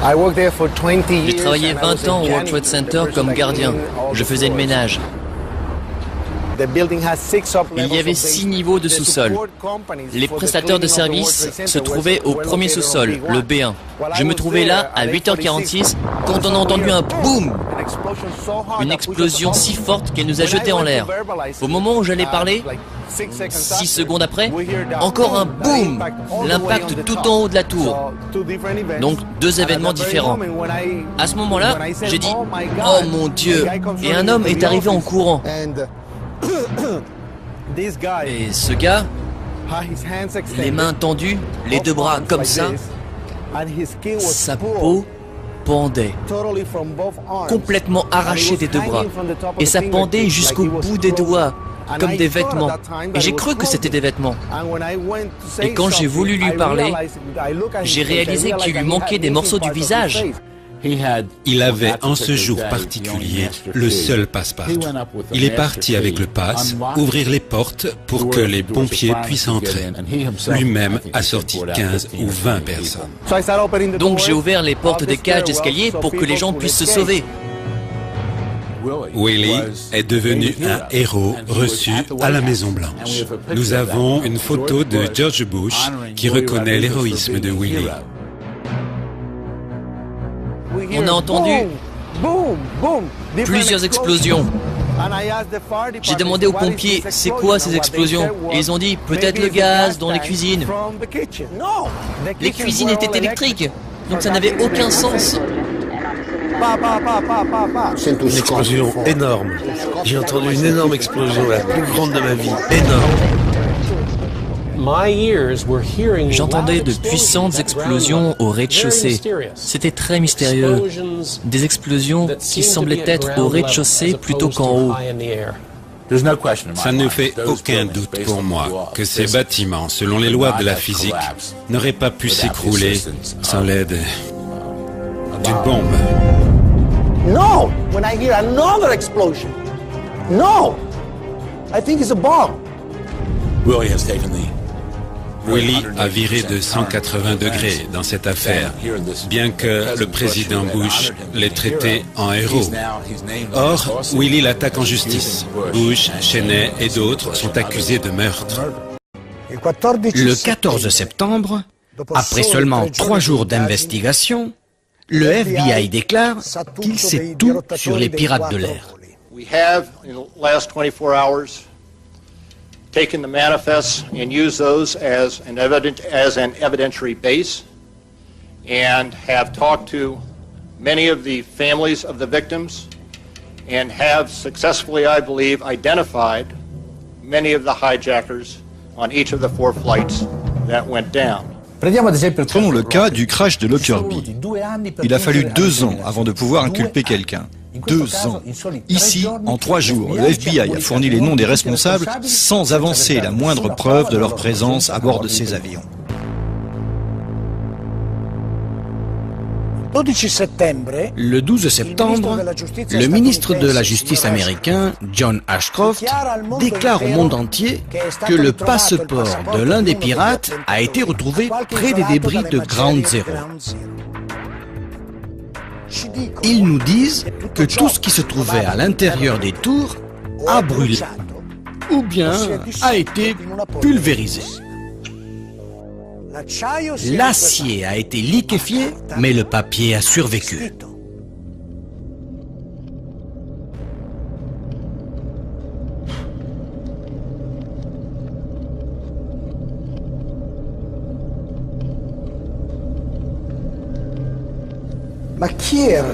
J'ai travaillé 20 ans au World Trade Center comme gardien. Je faisais le ménage. Il y avait 6 niveaux de sous-sol. Les prestataires de services se trouvaient au premier sous-sol, le B1. Je me trouvais là à 8h46 quand on a entendu un boum. Une explosion si forte qu'elle nous a jetés en l'air. Au moment où j'allais parler, 6 secondes après, encore un boum. L'impact tout en haut de la tour. Donc 2 événements différents. À ce moment-là, j'ai dit « Oh mon Dieu !» Et un homme est arrivé en courant. Et ce gars, les mains tendues, les 2 bras comme ça, sa peau pendait, complètement arrachée des 2 bras. Et ça pendait jusqu'au bout des doigts, comme des vêtements. Et j'ai cru que c'était des vêtements. Et quand j'ai voulu lui parler, j'ai réalisé qu'il lui manquait des morceaux du visage. Il avait en ce jour particulier le seul passe-partout. Il est parti avec le passe, ouvrir les portes pour que les pompiers puissent entrer. Lui-même a sorti 15 ou 20 personnes. Donc j'ai ouvert les portes des cages d'escalier pour que les gens puissent se sauver. Willie est devenu un héros reçu à la Maison-Blanche. Nous avons une photo de George Bush qui reconnaît l'héroïsme de Willie. On a entendu plusieurs explosions. J'ai demandé aux pompiers, c'est quoi ces explosions? Et ils ont dit, peut-être le gaz dans les cuisines. Les cuisines étaient électriques, donc ça n'avait aucun sens. Une explosion énorme. J'ai entendu une énorme explosion, la plus grande de ma vie. Énorme. J'entendais de puissantes explosions au rez-de-chaussée. C'était très mystérieux. Des explosions qui semblaient être au rez-de-chaussée plutôt qu'en haut. Ça ne fait aucun doute pour moi que ces bâtiments, selon les lois de la physique, n'auraient pas pu s'écrouler sans l'aide d'une bombe. No! When I hear another explosion. No! I think it's a bomb. Willie a viré de 180 degrés dans cette affaire, bien que le président Bush l'ait traité en héros. Or, Willie l'attaque en justice. Bush, Cheney et d'autres sont accusés de meurtre. Le 14 septembre, après seulement 3 jours d'investigation, le FBI déclare qu'il sait tout sur les pirates de l'air. Taken the manifests and used those as an evidentiary base, and have talked to many of the families of the victims, and have successfully, I believe, identified many of the hijackers on each of the 4 flights that went down. Prenons le cas du crash de Lockerbie. Il a fallu 2 ans avant de pouvoir inculper quelqu'un. 2 ans. Ici, en 3 jours, le FBI a fourni les noms des responsables sans avancer la moindre preuve de leur présence à bord de ces avions. Le 12 septembre, le ministre de la Justice américain, John Ashcroft, déclare au monde entier que le passeport de l'un des pirates a été retrouvé près des débris de Ground Zero. Ils nous disent que tout ce qui se trouvait à l'intérieur des tours a brûlé, ou bien a été pulvérisé. L'acier a été liquéfié, mais le papier a survécu.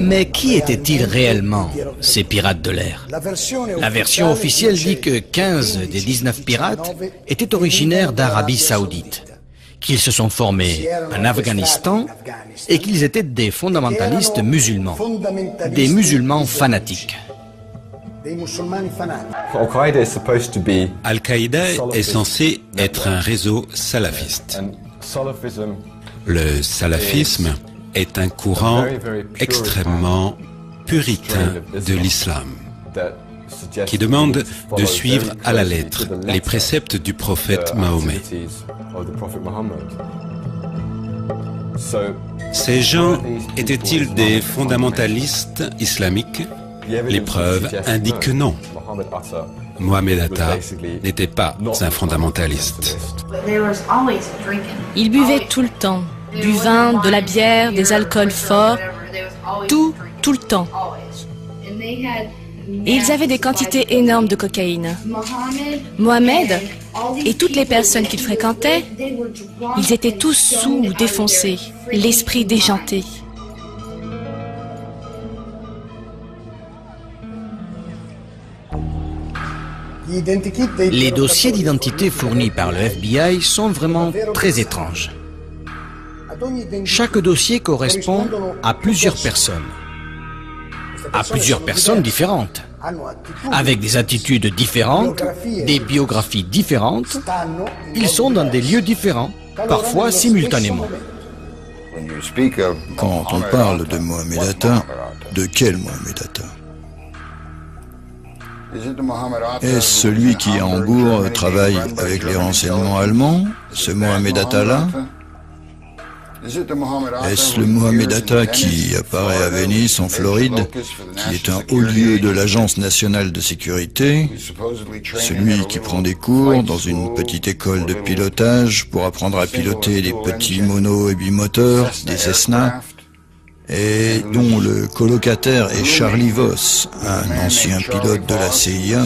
Mais qui étaient-ils réellement, ces pirates de l'air? La version officielle dit que 15 des 19 pirates étaient originaires d'Arabie Saoudite, qu'ils se sont formés en Afghanistan et qu'ils étaient des fondamentalistes musulmans, des musulmans fanatiques. Al-Qaïda est censé être un réseau salafiste. Le salafisme est un courant extrêmement puritain de l'islam, qui demande de suivre à la lettre les préceptes du prophète Mahomet. Ces gens étaient-ils des fondamentalistes islamiques? Les preuves indiquent que non. Mohamed Atta n'était pas un fondamentaliste. Ils buvaient tout le temps. Du vin, de la bière, des alcools forts. Tout le temps. Et ils avaient des quantités énormes de cocaïne. Mohamed et toutes les personnes qu'il fréquentait, ils étaient tous sous ou défoncés, l'esprit déjanté. Les dossiers d'identité fournis par le FBI sont vraiment très étranges. Chaque dossier correspond à plusieurs personnes différentes, avec des attitudes différentes, des biographies différentes. Ils sont dans des lieux différents, parfois simultanément. Quand on parle de Mohamed Atta, de quel Mohamed Atta? Est-ce celui qui, à Hambourg, travaille avec les renseignements allemands, ce Mohamed Atta-là? Est-ce le Mohamed Atta qui apparaît à Venise, en Floride, qui est un haut lieu de l'Agence nationale de sécurité, celui qui prend des cours dans une petite école de pilotage pour apprendre à piloter des petits monos et bimoteurs, des Cessna, et dont le colocataire est Charlie Voss, un ancien pilote de la CIA,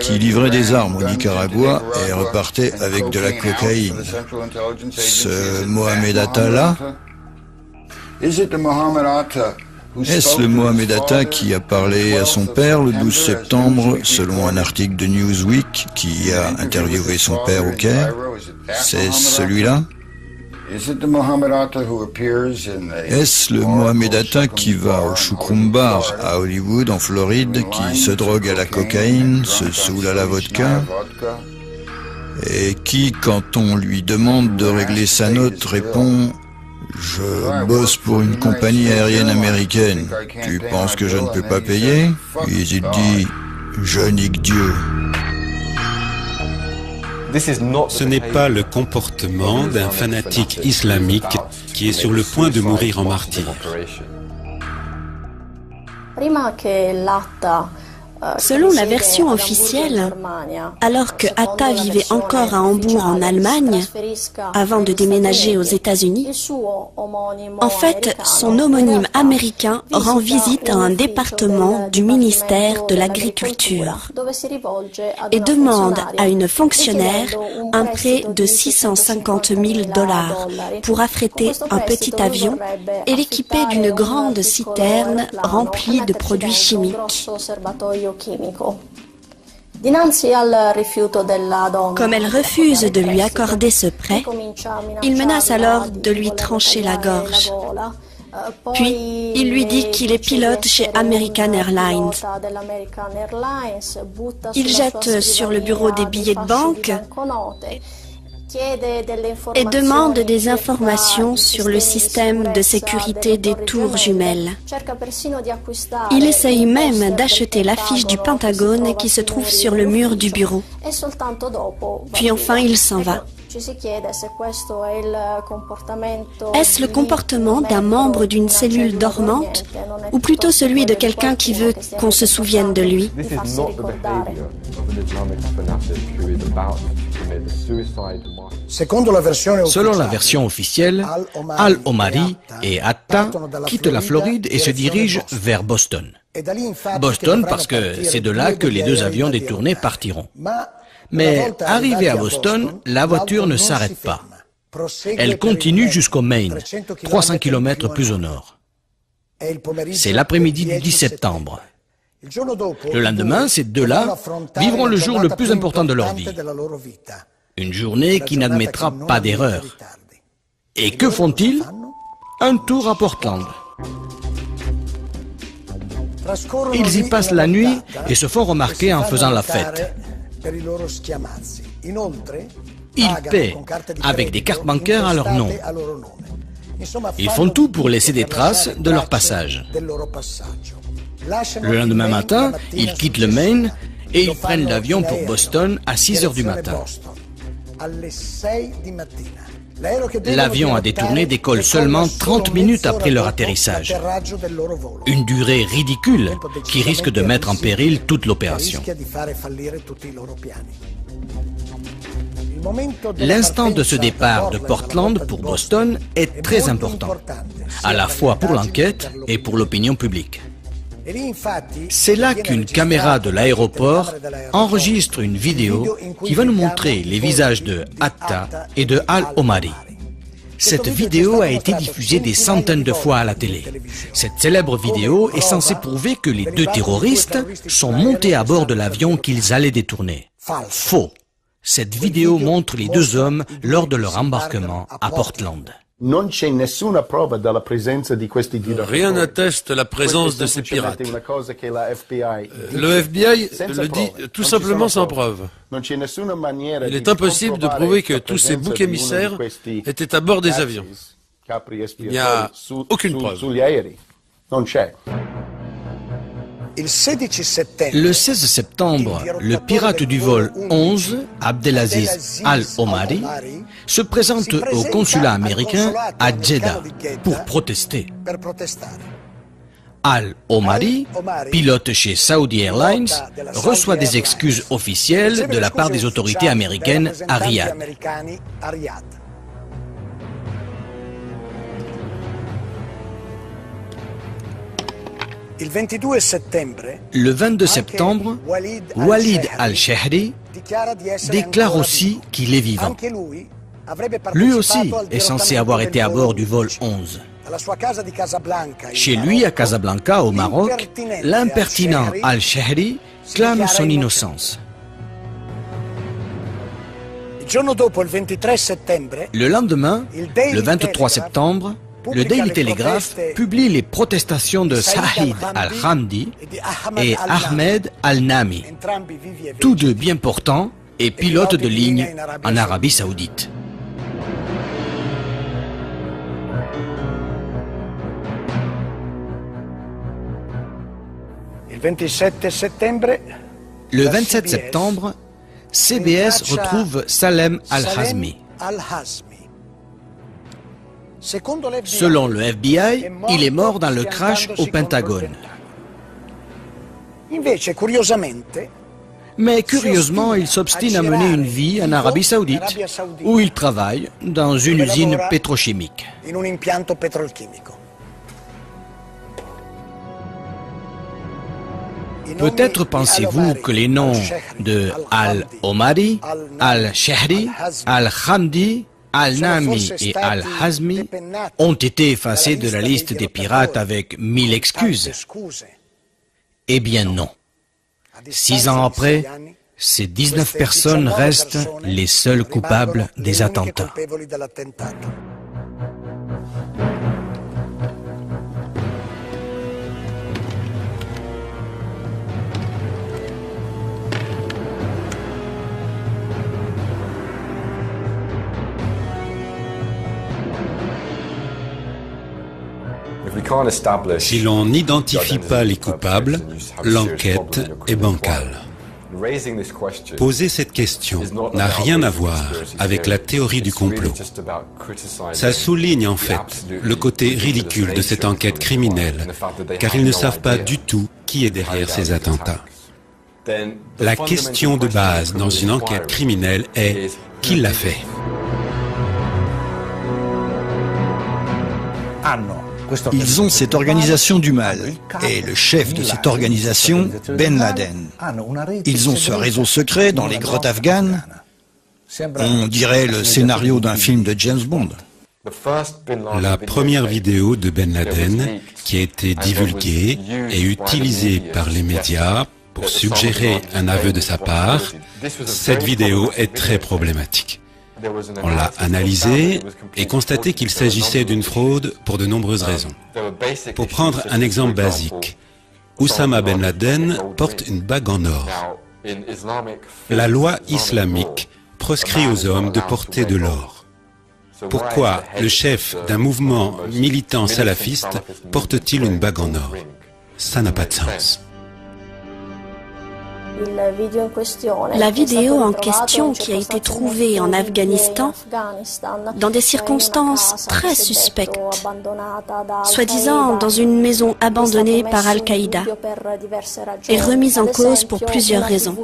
qui livrait des armes au Nicaragua et repartait avec de la cocaïne. Ce Mohamed Atta-là, est-ce le Mohamed Atta qui a parlé à son père le 12 septembre, selon un article de Newsweek qui a interviewé son père au Caire? C'est celui-là? Est-ce le Mohamed Atta qui va au Shukrum Bar à Hollywood, en Floride, qui se drogue à la cocaïne, se saoule à la vodka, et qui, quand on lui demande de régler sa note, répond « Je bosse pour une compagnie aérienne américaine. Tu penses que je ne peux pas payer ?» Puis il dit « Je nique Dieu. » Ce n'est pas le comportement d'un fanatique islamique qui est sur le point de mourir en martyr. Selon la version officielle, alors que Atta vivait encore à Hambourg en Allemagne, avant de déménager aux États-Unis, en fait, son homonyme américain rend visite à un département du ministère de l'Agriculture et demande à une fonctionnaire un prêt de 650 000 $ pour affréter un petit avion et l'équiper d'une grande citerne remplie de produits chimiques. Comme elle refuse de lui accorder ce prêt, il menace alors de lui trancher la gorge. Puis, il lui dit qu'il est pilote chez American Airlines. Il jette sur le bureau des billets de banque et demande des informations sur le système de sécurité des tours jumelles. Il essaye même d'acheter l'affiche du Pentagone qui se trouve sur le mur du bureau. Puis enfin, il s'en va. Est-ce le comportement d'un membre d'une cellule dormante ou plutôt celui de quelqu'un qui veut qu'on se souvienne de lui? Selon la version officielle, Al-Omari et Atta quittent la Floride et se dirigent vers Boston. Boston parce que c'est de là que les deux avions détournés partiront. Mais arrivée à Boston, la voiture ne s'arrête pas. Elle continue jusqu'au Maine, 300 km plus au nord. C'est l'après-midi du 10 septembre. Le lendemain, ces deux-là vivront le jour le plus important de leur vie. Une journée qui n'admettra pas d'erreur. Et que font-ils? Un tour à Portland. Ils y passent la nuit et se font remarquer en faisant la fête. Ils paient avec des cartes bancaires à leur nom. Ils font tout pour laisser des traces de leur passage. Le lendemain matin, ils quittent le Maine et ils prennent l'avion pour Boston à 6 heures du matin. L'avion a détourné décolle seulement 30 minutes après leur atterrissage. Une durée ridicule qui risque de mettre en péril toute l'opération. L'instant de ce départ de Portland pour Boston est très important, à la fois pour l'enquête et pour l'opinion publique. C'est là qu'une caméra de l'aéroport enregistre une vidéo qui va nous montrer les visages de Atta et de Al-Omari. Cette vidéo a été diffusée des centaines de fois à la télé. Cette célèbre vidéo est censée prouver que les deux terroristes sont montés à bord de l'avion qu'ils allaient détourner. Faux. Cette vidéo montre les deux hommes lors de leur embarquement à Portland. Rien n'atteste la présence de ces pirates. Le FBI le dit tout simplement sans preuve. Il est impossible de prouver que tous ces boucs émissaires étaient à bord des avions. Il n'y a aucune preuve. Le 16 septembre, le pirate du vol 11, Abdelaziz Al-Omari, se présente au consulat américain à Jeddah pour protester. Al-Omari, pilote chez Saudi Airlines, reçoit des excuses officielles de la part des autorités américaines à Riyad. Le 22 septembre, Walid al-Shehri déclare aussi qu'il est vivant. Lui aussi est censé avoir été à bord du vol 11. Chez lui, à Casablanca, au Maroc, l'impertinent al-Shehri clame son innocence. Le lendemain, le 23 septembre, le Daily Telegraph publie les protestations de Saïd al-Hamdi et Ahmed al-Nami, tous deux bien portants et pilotes de ligne en Arabie Saoudite. Le 27 septembre, CBS retrouve Salem al-Hazmi. Selon le FBI, il est mort dans le crash au Pentagone. Mais curieusement, il s'obstine à mener une vie en Arabie Saoudite, où il travaille dans une usine pétrochimique. Peut-être pensez-vous que les noms de Al-Omari, Al-Shehri, Al-Hamdi, Al-Nami et Al-Hazmi ont été effacés de la liste des pirates avec 1000 excuses. Eh bien non. 6 ans après, ces 19 personnes restent les seuls coupables des attentats. Si l'on n'identifie pas les coupables, l'enquête est bancale. Poser cette question n'a rien à voir avec la théorie du complot. Ça souligne en fait le côté ridicule de cette enquête criminelle, car ils ne savent pas du tout qui est derrière ces attentats. La question de base dans une enquête criminelle est qui l'a fait? Ils ont cette organisation du mal, et le chef de cette organisation, Ben Laden. Ils ont ce réseau secret dans les grottes afghanes. On dirait le scénario d'un film de James Bond. La première vidéo de Ben Laden, qui a été divulguée et utilisée par les médias pour suggérer un aveu de sa part, cette vidéo est très problématique. On l'a analysé et constaté qu'il s'agissait d'une fraude pour de nombreuses raisons. Pour prendre un exemple basique, Oussama Ben Laden porte une bague en or. La loi islamique proscrit aux hommes de porter de l'or. Pourquoi le chef d'un mouvement militant salafiste porte-t-il une bague en or? Ça n'a pas de sens. La vidéo en question, qui a été trouvée en Afghanistan, dans des circonstances très suspectes, soi-disant dans une maison abandonnée par Al-Qaïda, est remise en cause pour plusieurs raisons.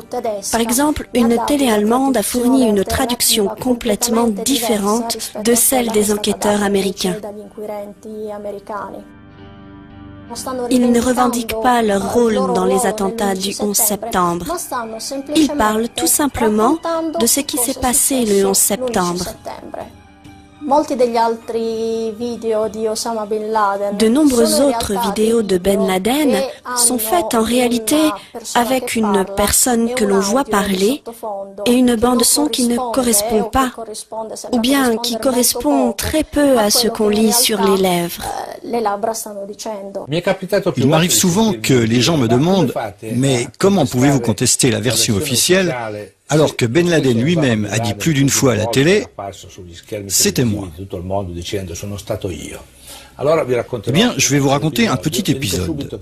Par exemple, une télé allemande a fourni une traduction complètement différente de celle des enquêteurs américains. Ils ne revendiquent pas leur rôle dans les attentats du 11 septembre. Ils parlent tout simplement de ce qui s'est passé le 11 septembre. De nombreuses autres vidéos de Ben Laden sont faites en réalité avec une personne que l'on voit parler et une bande-son qui ne correspond pas, ou bien qui correspond très peu à ce qu'on lit sur les lèvres. Il m'arrive souvent que les gens me demandent « Mais comment pouvez-vous contester la version officielle alors que Ben Laden lui-même a dit plus d'une fois à la télé « C'était moi ». Eh bien, je vais vous raconter un petit épisode.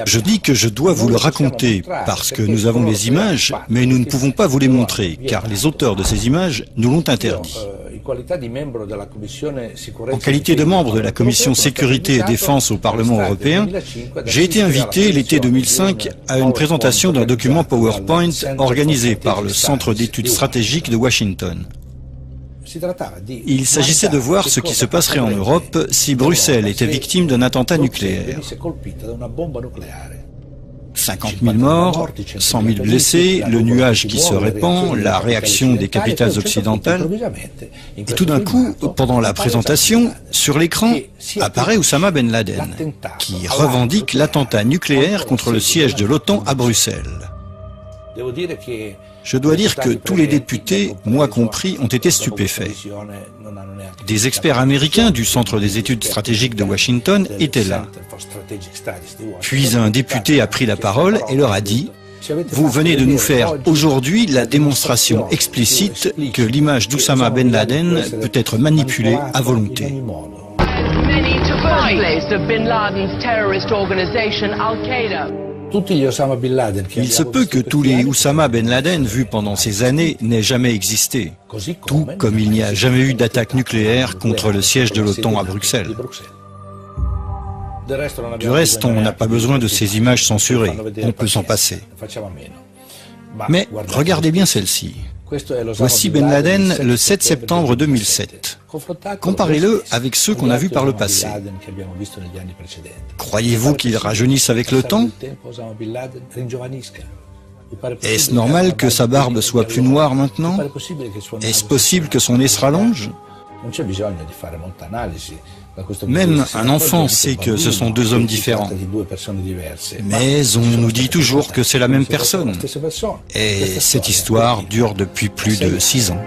Je dis que je dois vous le raconter parce que nous avons les images, mais nous ne pouvons pas vous les montrer, car les auteurs de ces images nous l'ont interdit. En qualité de membre de la Commission Sécurité et Défense au Parlement européen, j'ai été invité l'été 2005 à une présentation d'un document PowerPoint organisé par le Centre d'études stratégiques de Washington. Il s'agissait de voir ce qui se passerait en Europe si Bruxelles était victime d'un attentat nucléaire. 50 000 morts, 100 000 blessés, le nuage qui se répand, la réaction des capitales occidentales. Et tout d'un coup, pendant la présentation, sur l'écran, apparaît Oussama Ben Laden, qui revendique l'attentat nucléaire contre le siège de l'OTAN à Bruxelles. Je dois dire que tous les députés, moi compris, ont été stupéfaits. Des experts américains du Centre des études stratégiques de Washington étaient là. Puis un député a pris la parole et leur a dit « Vous venez de nous faire aujourd'hui la démonstration explicite que l'image d'Oussama Ben Laden peut être manipulée à volonté. » Il se peut que tous les Oussama Ben Laden vus pendant ces années n'aient jamais existé, tout comme il n'y a jamais eu d'attaque nucléaire contre le siège de l'OTAN à Bruxelles. Du reste, on n'a pas besoin de ces images censurées, on peut s'en passer. Mais regardez bien celle-ci. Voici Ben Laden le 7 septembre 2007. Comparez-le avec ceux qu'on a vus par le passé. Croyez-vous qu'il rajeunisse avec le temps? Est-ce normal que sa barbe soit plus noire maintenant? Est-ce possible que son nez se rallonge? Même un enfant sait que ce sont deux hommes différents. Mais on nous dit toujours que c'est la même personne. Et cette histoire dure depuis plus de 6 ans.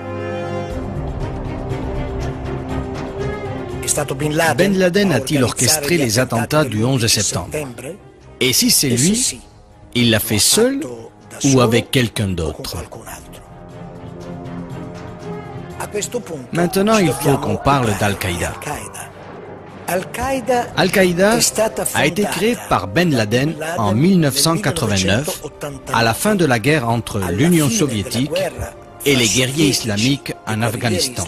Ben Laden a-t-il orchestré les attentats du 11 septembre? Et si c'est lui, il l'a fait seul ou avec quelqu'un d'autre? Maintenant, il faut qu'on parle d'Al-Qaïda. Al-Qaïda a été créé par Ben Laden en 1989, à la fin de la guerre entre l'Union soviétique et les guerriers islamiques en Afghanistan.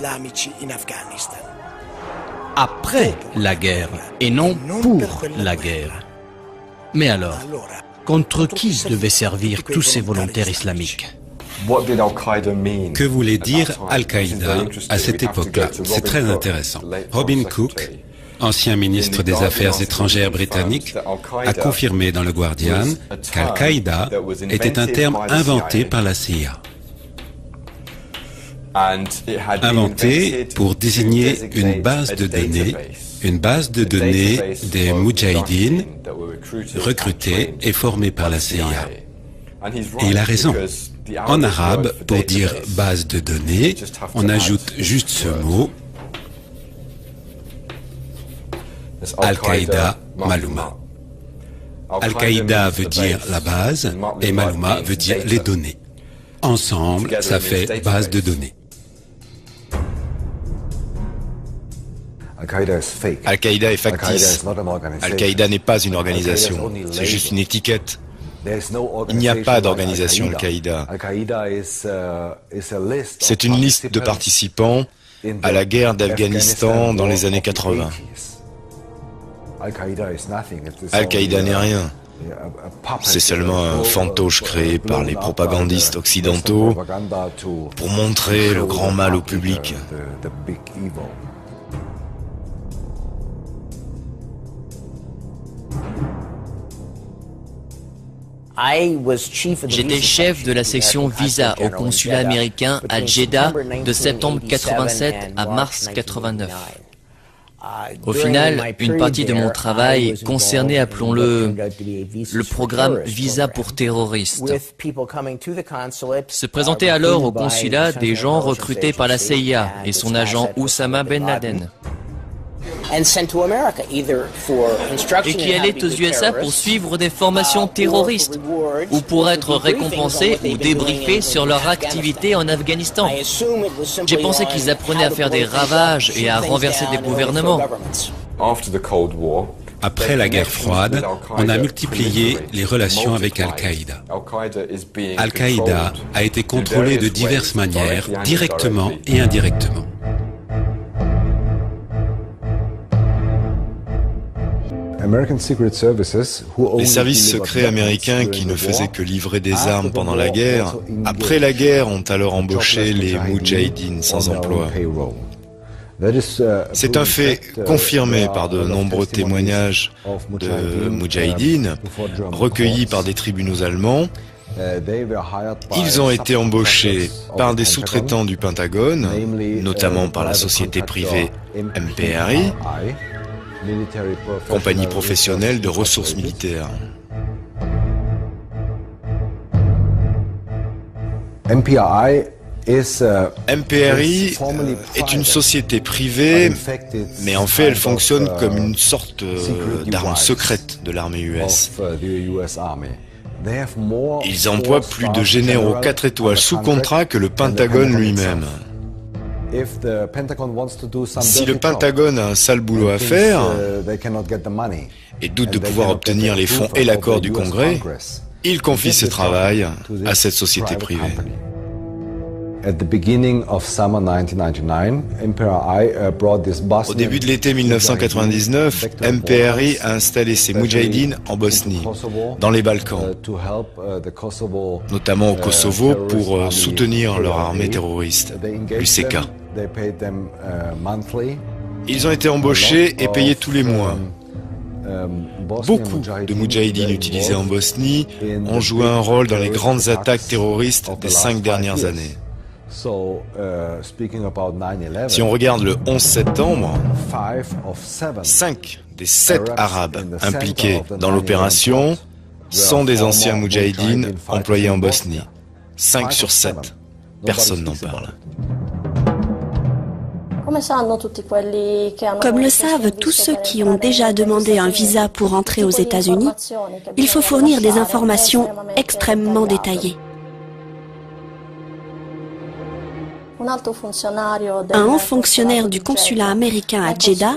Après la guerre, et non pour la guerre. Mais alors, contre qui devaient servir tous ces volontaires islamiques? Que voulait dire Al-Qaïda à cette époque-là? C'est très intéressant. Robin Cook, ancien ministre des Affaires étrangères britannique, a confirmé dans le Guardian qu'Al-Qaïda était un terme inventé par la CIA. Inventé pour désigner une base de données des Moudjahidines recrutés et formés par la CIA. Et il a raison. En arabe, pour dire base de données, on ajoute juste ce mot, Al-Qaïda Malouma. Al-Qaïda veut dire la base et Malouma veut dire les données. Ensemble, ça fait base de données. Al-Qaïda est factice. Al-Qaïda n'est pas une organisation, c'est juste une étiquette. Il n'y a pas d'organisation Al-Qaïda. C'est une liste de participants à la guerre d'Afghanistan dans les années 80. Al-Qaïda n'est rien. C'est seulement un fantoche créé par les propagandistes occidentaux pour montrer le grand mal au public. J'étais chef de la section visa au consulat américain à Jeddah de septembre 87 à mars 89. Au final, une partie de mon travail concernait, appelons-le, le programme Visa pour terroristes. Se présentaient alors au consulat des gens recrutés par la CIA et son agent Oussama Ben Laden, et qui allaient aux USA pour suivre des formations terroristes ou pour être récompensés ou débriefés sur leur activité en Afghanistan. J'ai pensé qu'ils apprenaient à faire des ravages et à renverser des gouvernements. Après la guerre froide, on a multiplié les relations avec Al-Qaïda. Al-Qaïda a été contrôlé de diverses manières, directement et indirectement. Les services secrets américains qui ne faisaient que livrer des armes pendant la guerre, après la guerre, ont alors embauché les Moudjahidines sans emploi. C'est un fait confirmé par de nombreux témoignages de Moudjahidines recueillis par des tribunaux allemands. Ils ont été embauchés par des sous-traitants du Pentagone, notamment par la société privée MPRI, compagnie professionnelle de ressources militaires. MPRI est une société privée, mais en fait elle fonctionne comme une sorte d'arme secrète de l'armée US. Ils emploient plus de généraux 4 étoiles sous contrat que le Pentagone lui-même. Si le Pentagone a un sale boulot à faire et doute de pouvoir obtenir les fonds et l'accord du Congrès, il confie ce travail à cette société privée. Au début de l'été 1999, MPRI a installé ses Moudjahidines en Bosnie, dans les Balkans, notamment au Kosovo pour soutenir leur armée terroriste, l'UCK. Ils ont été embauchés et payés tous les mois. Beaucoup de Moudjahidines utilisés en Bosnie ont joué un rôle dans les grandes attaques terroristes des 5 dernières années. Si on regarde le 11 septembre, 5 des 7 Arabes impliqués dans l'opération sont des anciens Moudjahidines employés en Bosnie. 5 sur 7. Personne n'en parle. Comme le savent tous ceux qui ont déjà demandé un visa pour entrer aux États-Unis, il faut fournir des informations extrêmement détaillées. Un haut fonctionnaire du consulat américain à Jeddah,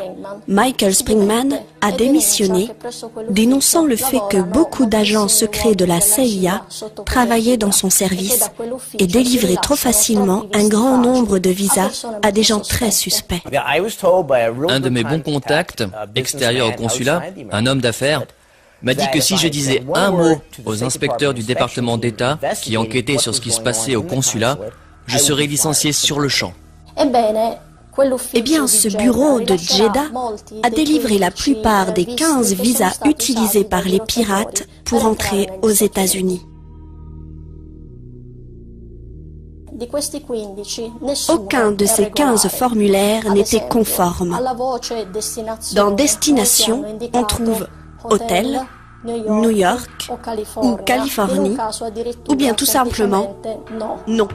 Michael Springman, a démissionné, dénonçant le fait que beaucoup d'agents secrets de la CIA travaillaient dans son service et délivraient trop facilement un grand nombre de visas à des gens très suspects. Un de mes bons contacts, extérieur au consulat, un homme d'affaires, m'a dit que si je disais un mot aux inspecteurs du département d'État qui enquêtaient sur ce qui se passait au consulat, je serai licencié sur le champ. Eh bien, ce bureau de Jeddah a délivré la plupart des 15 visas utilisés par les pirates pour entrer aux États-Unis. Aucun de ces 15 formulaires n'était conforme. Dans Destination, on trouve Hôtel, New York ou Californie, ou bien tout simplement non.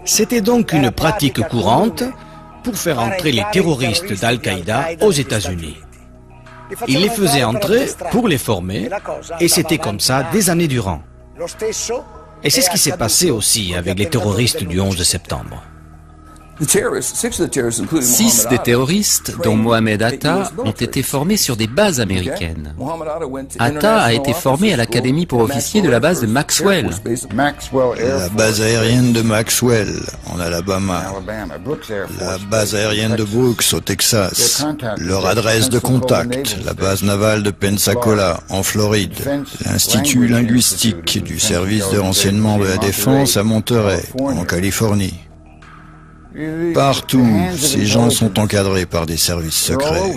C'était donc une pratique courante pour faire entrer les terroristes d'Al-Qaïda aux États-Unis. Ils les faisaient entrer pour les former, et c'était comme ça des années durant. Et c'est ce qui s'est passé aussi avec les terroristes du 11 septembre. 6 des terroristes, dont Mohamed Atta, ont été formés sur des bases américaines. Atta a été formé à l'académie pour officiers de la base de Maxwell. La base aérienne de Maxwell, en Alabama. La base aérienne de Brooks, au Texas. Leur adresse de contact, la base navale de Pensacola, en Floride. L'Institut linguistique du service de renseignement de la défense à Monterey, en Californie. Partout, ces gens sont encadrés par des services secrets.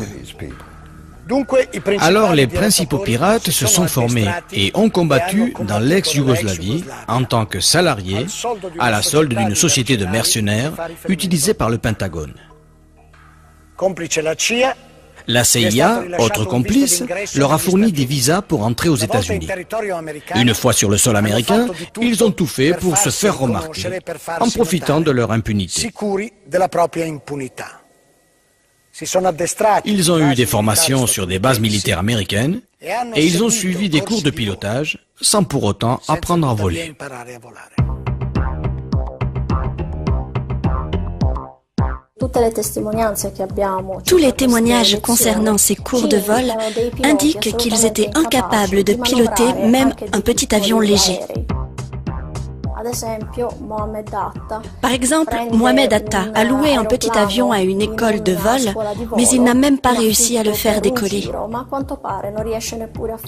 Alors les principaux pirates se sont formés et ont combattu dans l'ex-Yougoslavie en tant que salariés à la solde d'une société de mercenaires utilisée par le Pentagone. La CIA, autre complice, leur a fourni des visas pour entrer aux États-Unis. Une fois sur le sol américain, ils ont tout fait pour se faire remarquer, en profitant de leur impunité. Ils ont eu des formations sur des bases militaires américaines et ils ont suivi des cours de pilotage sans pour autant apprendre à voler. Tous les témoignages concernant ces cours de vol indiquent qu'ils étaient incapables de piloter même un petit avion léger. Par exemple, Mohamed Atta a loué un petit avion à une école de vol, mais il n'a même pas réussi à le faire décoller.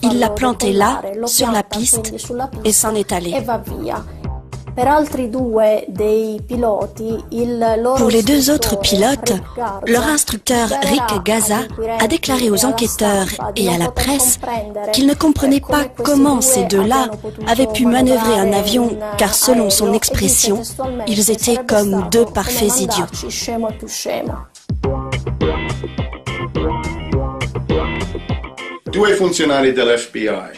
Il l'a planté là, sur la piste, et s'en est allé. Pour les 2 autres pilotes, leur instructeur Rick Gaza a déclaré aux enquêteurs et à la presse qu'il ne comprenait pas comment ces 2-là avaient pu manœuvrer un avion, car selon son expression, ils étaient comme 2 parfaits idiots.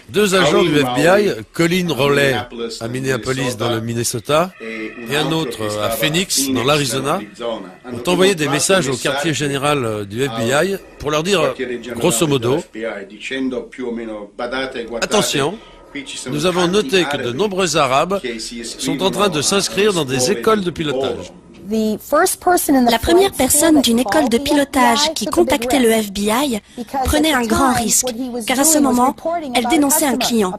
Deux agents du FBI, Colin Rowley à Minneapolis dans le Minnesota et un autre à Phoenix dans l'Arizona, ont envoyé des messages au quartier général du FBI pour leur dire, grosso modo, « Attention, nous avons noté que de nombreux Arabes sont en train de s'inscrire dans des écoles de pilotage. » La première personne d'une école de pilotage qui contactait le FBI prenait un grand risque, car à ce moment, elle dénonçait un client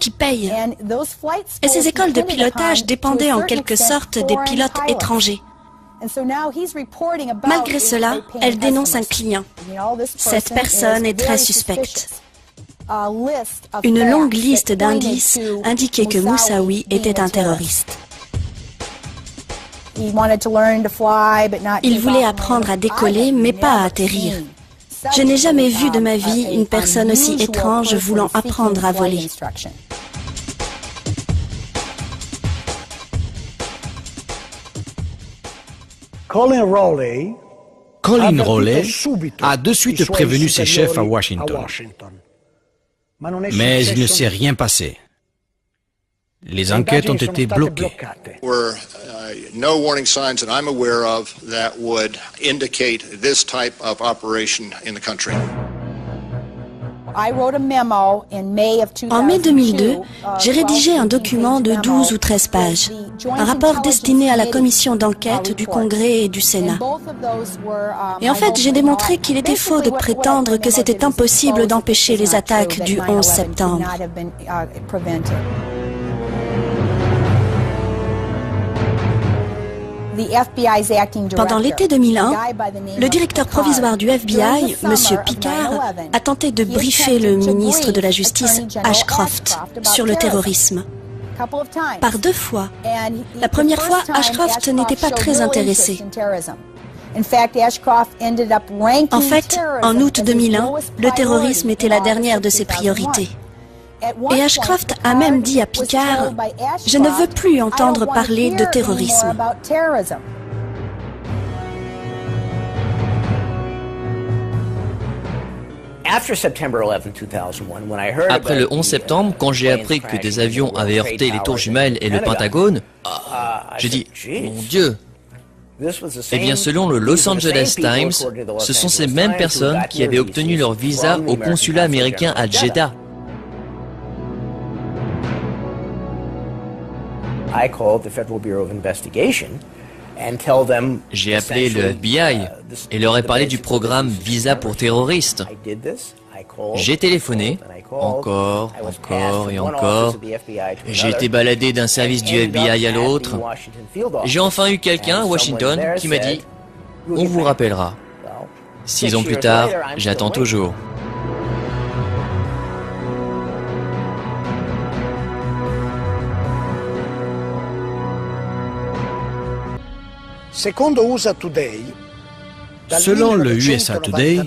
qui paye. Et ces écoles de pilotage dépendaient en quelque sorte des pilotes étrangers. Malgré cela, elle dénonce un client. Cette personne est très suspecte. Une longue liste d'indices indiquait que Moussaoui était un terroriste. Il voulait apprendre à décoller, mais pas à atterrir. Je n'ai jamais vu de ma vie une personne aussi étrange voulant apprendre à voler. Colin Rowley a de suite prévenu ses chefs à Washington. Mais il ne s'est rien passé. Les enquêtes ont été bloquées. No warning signs that I'm aware of that would indicate this type of operation in the country. En mai 2002, j'ai rédigé un document de 12 ou 13 pages, un rapport destiné à la commission d'enquête du Congrès et du Sénat. Et en fait, j'ai démontré qu'il était faux de prétendre que c'était impossible d'empêcher les attaques du 11 septembre. Pendant l'été 2001, le directeur provisoire du FBI, M. Picard, a tenté de briefer le ministre de la Justice, Ashcroft, sur le terrorisme. Par 2 fois. La première fois, Ashcroft n'était pas très intéressé. En fait, en août 2001, le terrorisme était la dernière de ses priorités. Et Ashcroft a même dit à Picard, « Je ne veux plus entendre parler de terrorisme. » Après le 11 septembre, quand j'ai appris que des avions avaient heurté les tours jumelles et le Pentagone, j'ai dit, mon Dieu! Eh bien, selon le Los Angeles Times, ce sont ces mêmes personnes qui avaient obtenu leur visa au consulat américain à Jeddah. J'ai appelé le FBI et leur ai parlé du programme Visa pour terroristes. J'ai téléphoné, encore et encore. J'ai été baladé d'un service du FBI à l'autre. J'ai enfin eu quelqu'un à Washington qui m'a dit « On vous rappellera ». 6 ans plus tard, j'attends toujours. Selon le USA Today,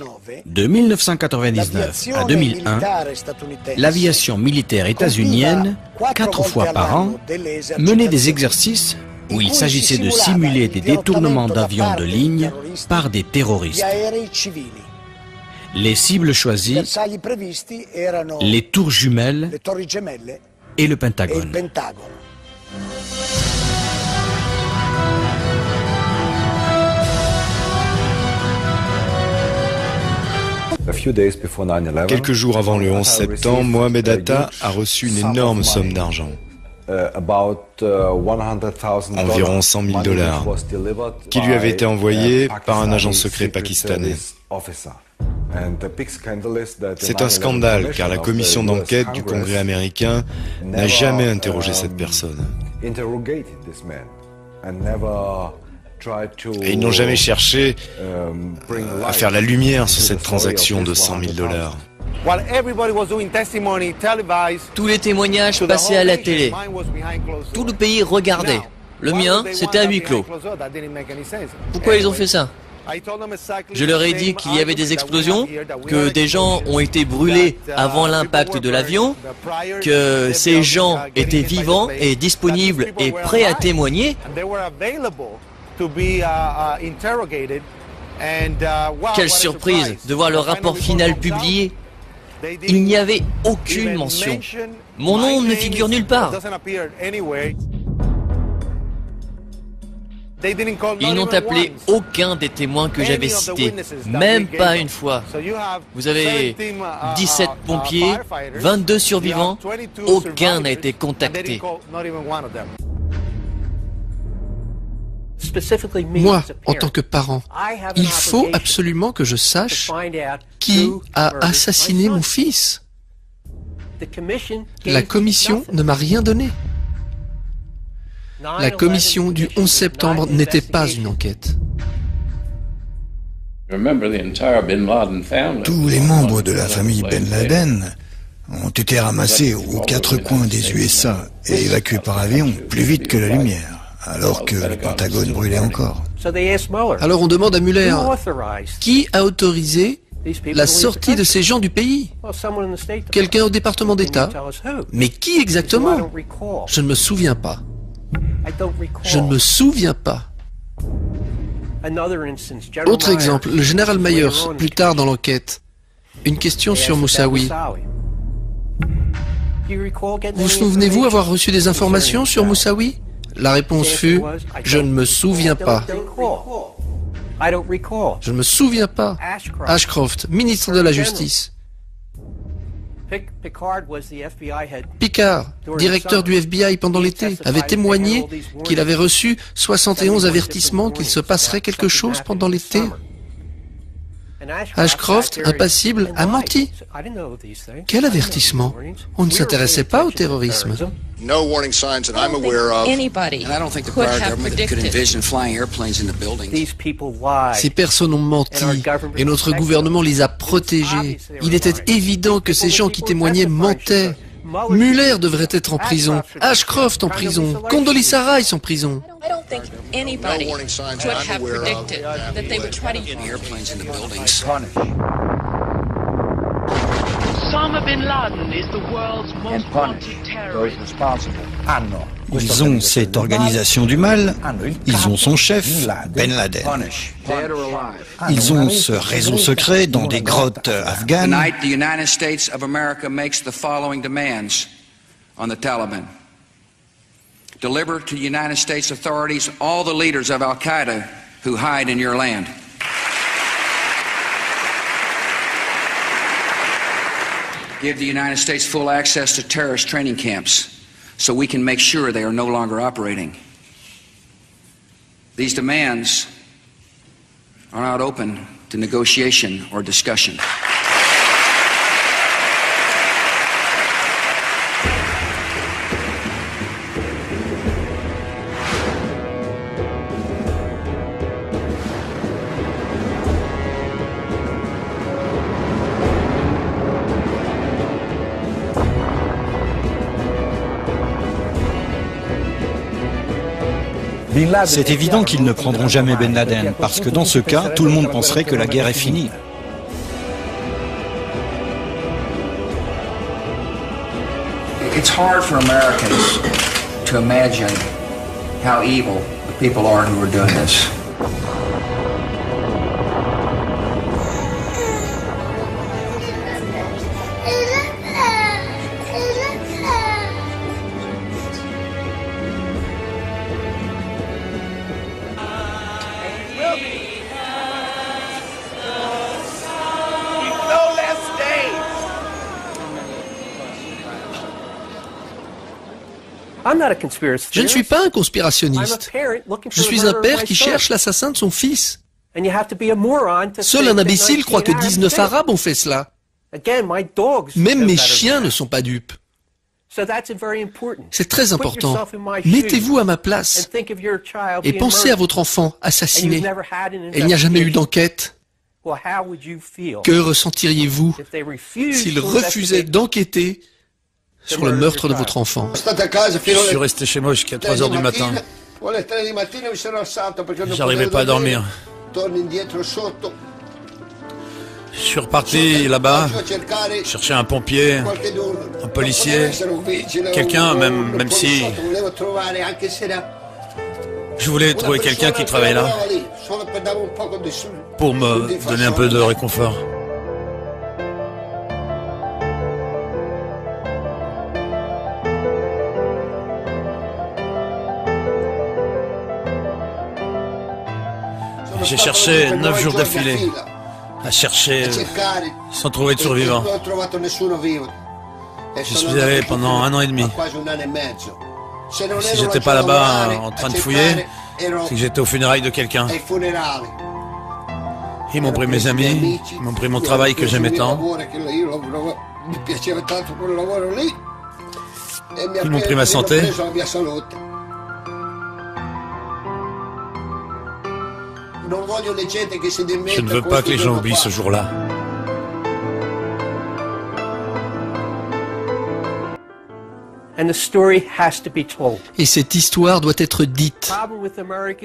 de 1999 à 2001, l'aviation militaire états-unienne, 4 fois par an, menait des exercices où il s'agissait de simuler des détournements d'avions de ligne par des terroristes. Les cibles choisies, les tours jumelles et le Pentagone. Quelques jours avant le 11 septembre, Mohamed Atta a reçu une énorme somme d'argent. Environ 100 000 $, qui lui avait été envoyé par un agent secret pakistanais. C'est un scandale car la commission d'enquête du Congrès américain n'a jamais interrogé cette personne. Et ils n'ont jamais cherché à faire la lumière sur cette transaction de 100 000 $. Tous les témoignages passaient à la télé. Tout le pays regardait. Le mien, c'était à huis clos. Pourquoi ils ont fait ça? Je leur ai dit qu'il y avait des explosions, que des gens ont été brûlés avant l'impact de l'avion, que ces gens étaient vivants et disponibles et prêts à témoigner. Quelle surprise de voir le rapport final publié. Il n'y avait aucune mention. Mon nom ne figure nulle part. Ils n'ont appelé aucun des témoins que j'avais cités, même pas une fois. Vous avez 17 pompiers, 22 survivants, aucun n'a été contacté. Moi, en tant que parent, il faut absolument que je sache qui a assassiné mon fils. La commission ne m'a rien donné. La commission du 11 septembre n'était pas une enquête. Tous les membres de la famille Ben Laden ont été ramassés aux 4 coins des USA et évacués par avion plus vite que la lumière, alors que le Pentagone brûlait encore. Alors on demande à Mueller, qui a autorisé la sortie de ces gens du pays? Quelqu'un au département d'État. Mais qui exactement? Je ne me souviens pas. Je ne me souviens pas. Autre exemple, le général Myers, plus tard dans l'enquête. Une question sur Moussaoui. Vous souvenez-vous avoir reçu des informations sur Moussaoui? La réponse fut « Je ne me souviens pas ». Je ne me souviens pas. Ashcroft, ministre de la Justice. Picard, directeur du FBI pendant l'été, avait témoigné qu'il avait reçu 71 avertissements qu'il se passerait quelque chose pendant l'été. Ashcroft, impassible, a menti. Quel avertissement? On ne s'intéressait pas au terrorisme. Ces personnes ont menti et notre gouvernement les a protégés. Il était évident que ces gens qui témoignaient mentaient. Mueller devrait être en prison, Ashcroft en prison, Condoleezza Rice en prison. Ils ont cette organisation du mal, ils ont son chef, Ben Laden. Ils ont ce réseau secret dans des grottes afghanes. Tonight, the United States of America makes the following demands on the Taliban. Deliver to United States authorities all the leaders of Al-Qaeda who hide in your land. Give the United States full access to terrorist training camps so we can make sure they are no longer operating. These demands are not open to negotiation or discussion. C'est évident qu'ils ne prendront jamais Ben Laden, parce que dans ce cas, tout le monde penserait que la guerre est finie. It's hard for Americans to imagine how evil the people are who are doing this. Je ne suis pas un conspirationniste. Je suis un père qui cherche l'assassin de son fils. Seul un imbécile croit que 19 Arabes ont fait cela. Même mes chiens ne sont pas dupes. C'est très important. Mettez-vous à ma place et pensez à votre enfant assassiné. Il n'y a jamais eu d'enquête. Que ressentiriez-vous s'il refusait d'enquêter sur le meurtre de votre enfant? Je suis resté chez moi jusqu'à 3 heures du matin. J'arrivais pas à dormir. Je suis reparti là-bas, chercher un pompier, un policier, quelqu'un, même si... Je voulais trouver quelqu'un qui travaille là, pour me donner un peu de réconfort. J'ai cherché 9 jours d'affilée, à chercher sans trouver de survivants. J'y suis allé pendant 1 an et demi. Si j'étais pas là-bas en train de fouiller, c'est que j'étais aux funérailles de quelqu'un. Ils m'ont pris mes amis, ils m'ont pris mon travail que j'aimais tant. Ils m'ont pris ma santé. Je ne veux pas que les gens oublient ce jour-là. Et cette histoire doit être dite.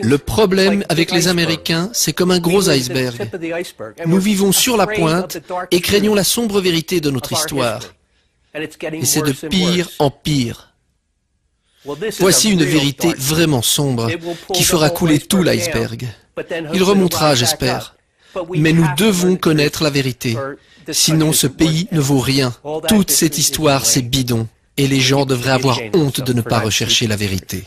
Le problème avec les Américains, c'est comme un gros iceberg. Nous vivons sur la pointe et craignons la sombre vérité de notre histoire. Et c'est de pire en pire. Voici une vérité vraiment sombre qui fera couler tout l'iceberg. Il remontera, j'espère. Mais nous devons connaître la vérité. Sinon, ce pays ne vaut rien. Toute cette histoire, c'est bidon. Et les gens devraient avoir honte de ne pas rechercher la vérité.